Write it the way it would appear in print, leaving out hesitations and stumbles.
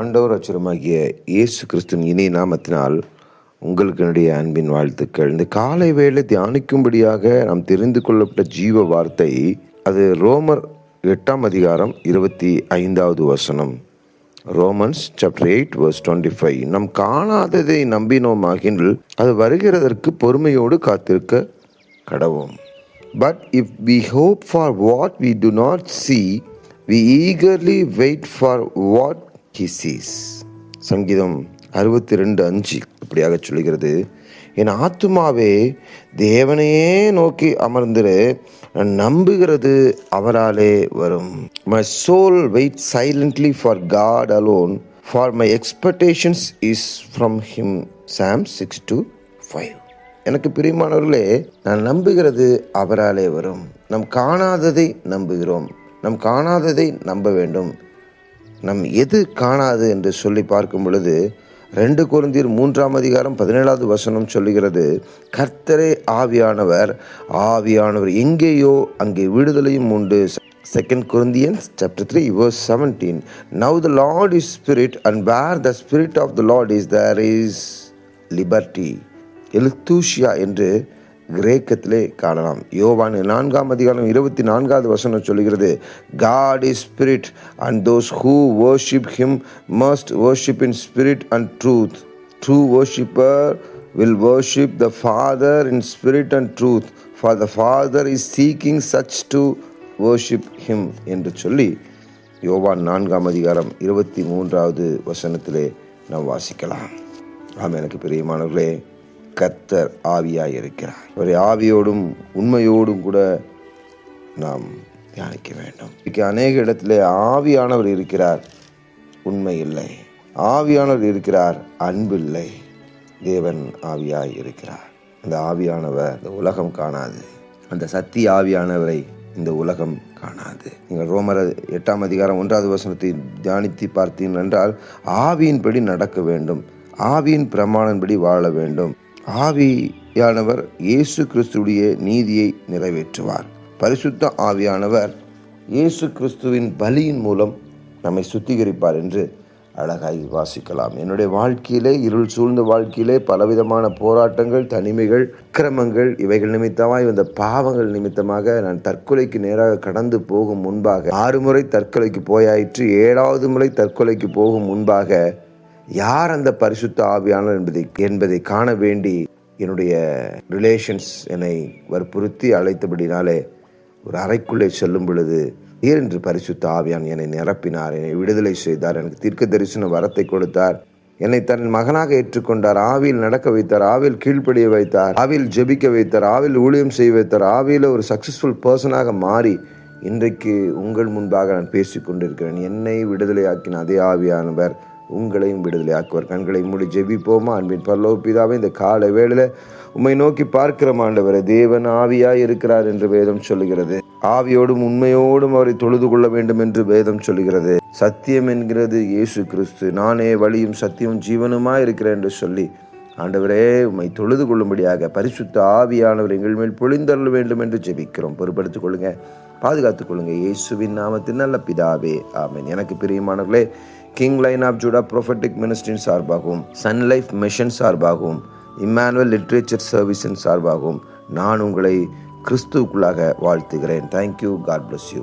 ஆண்டவர் அச்சுரமாகிய இயேசு கிறிஸ்துவின் இனிய நாமத்தினால் உங்களுக்கு என்னுடைய அன்பின் வாழ்த்துக்கள். இந்த காலை வேளை தியானிக்கும்படியாக நாம் தெரிந்து கொள்ளப்பட்ட ஜீவ வார்த்தை, அது ரோமர் 8:25. Romans chapter 8:25. நம் காணாததை நம்பினோமாகில் அது வருகிறதற்கு பொறுமையோடு காத்திருக்க கடவோம். But if we hope for what we do not see, we eagerly wait for what he sees. சங்கீதம் 62:5 இப்படியாக சொல்கிறது, என் ஆத்துமாவே தேவனையே நோக்கி அமர்ந்திரு, நான் நம்புகிறது அவராலே வரும். My soul waits silently for God alone, for my expectations is from him. Psalm 6:5. எனக்கு பிரியமானவர்களே, நான் நம்புகிறது அவராலே வரும். நம் காணாததை நம்புகிறோம். நம் காணாததை நம்ப வேண்டும். நம் எது காணாது என்று சொல்லி பார்க்கும் பொழுது 2 கொரிந்தியர் 3:17 சொல்லுகிறது, கர்த்தரே ஆவியானவர் எங்கேயோ அங்கே விடுதலையும் உண்டு. 2 Corinthians chapter 3:17. Now the Lord is spirit, and where the spirit of the Lord is, there is liberty. எலுத்தூஷியா என்று கிரேக்கத்திலே காணலாம். யோவான் 4:24 சொல்லுகிறது, God is spirit, and those who worship him must worship in spirit and truth. True worshipper will worship the Father in spirit and truth, for the Father is seeking such to worship him என்று சொல்லி யோவான் 4:23 நாம் வாசிக்கலாம். எனக்கு பிரியமானவர்களே, கர்த்தர் ஆவியாய் இருக்கிறார். அவரை ஆவியோடும் உண்மையோடும் கூட நாம் தியானிக்க வேண்டும். அநேக இடத்திலே ஆவியானவர் இருக்கிறார், உண்மை இல்லை. ஆவியானவர் இருக்கிறார், அன்பு இல்லை. தேவன் ஆவியாய் இருக்கிறார். அந்த ஆவியானவர் இந்த உலகம் காணாது. அந்த சத்திய ஆவியானவரை இந்த உலகம் காணாது. நீங்கள் ரோமர் 8:1 தியானித்து பார்த்தீர்கள் என்றால், ஆவியின்படி நடக்க வேண்டும், ஆவியின் பிரமாணப்படி வாழ வேண்டும். ஆவியானவர் இயேசு கிறிஸ்துவுடைய நீதியை நிறைவேற்றுவார். பரிசுத்த ஆவியானவர் இயேசு கிறிஸ்துவின் பலியின் மூலம் நம்மை சுத்திகரிப்பார் என்று அழகாய் வாசிக்கலாம். என்னுடைய வாழ்க்கையிலே, இருள் சூழ்ந்த வாழ்க்கையிலே பலவிதமான போராட்டங்கள், தனிமைகள், அக்கிரமங்கள், இவைகள் நிமித்தமாய் வந்த பாவங்கள் நிமித்தமாக நான் தற்கொலைக்கு நேராக கடந்து போகும் முன்பாக 6 முறை தற்கொலைக்கு போயாயிற்று. 7வது முறை தற்கொலைக்கு போகும் முன்பாக யார் அந்த பரிசுத்த ஆவியானவர் என்பதை காண வேண்டி என்னுடைய ரிலேஷன்ஸ் என்னை வற்புறுத்தி அழைத்தபடினாலே ஒரு அறைக்குள்ளே செல்லும் பொழுது என்று பரிசுத்த ஆவியான் என்னை நிரப்பினார், என்னை விடுதலை செய்தார், எனக்கு தீர்க்க தரிசன வரத்தை கொடுத்தார், என்னை தன் மகனாக ஏற்றுக்கொண்டார், ஆவியில் நடக்க வைத்தார், ஆவியில் கீழ்ப்படிய வைத்தார், ஆவியில் ஜெபிக்க வைத்தார், ஆவியில் ஊழியம் செய்ய வைத்தார், ஆவியில் ஒரு சக்சஸ்ஃபுல் பர்சனாக மாறி இன்றைக்கு உங்கள் முன்பாக நான் பேசிக்கொண்டிருக்கிறேன். என்னை விடுதலையாக்கின அதே ஆவியானவர் உங்களையும் விடுதலை ஆக்குவார். கண்களை மூடி ஜெபிப்போமா? அன்பின் பரலோக பிதாவே, இந்த காலை வேளையில உம்மை நோக்கி பார்க்கிற ஆண்டவரே, தேவன் ஆவியாய் இருக்கிறார் என்று வேதம் சொல்லுகிறது. ஆவியோடும் உண்மையோடும் அவரை தொழுது கொள்ள வேண்டும் என்று வேதம் சொல்லுகிறது. சத்தியம் என்கிறது இயேசு கிறிஸ்து. நானே வழியும் சத்தியம் ஜீவனுமாய் இருக்கிறேன் என்று சொல்லி ஆண்டவரே, உம்மை தொழுது கொள்ளும்படியாக பரிசுத்த ஆவியானவர் எங்கள் மேல் பொழிந்தருள வேண்டும் என்று ஜெபிக்கிறோம். பொறுப்படுத்திக் கொள்ளுங்க, பாதுகாத்துக் கொள்ளுங்க, இயேசுவின் நாமத்தில் நல்ல பிதாவே, ஆமென். எனக்கு பிரியமானவர்களே, King Line of Judah Prophetic மினிஸ்ட்ரியின் சார்பாகவும், சன் லைஃப் மிஷன் சார்பாகவும், இம்மானுவேல் லிட்ரேச்சர் சர்வீஸின் சார்பாகவும் நான் உங்களை கிறிஸ்துவுக்குள்ளாக வாழ்த்துகிறேன். தேங்க்யூ. God bless you.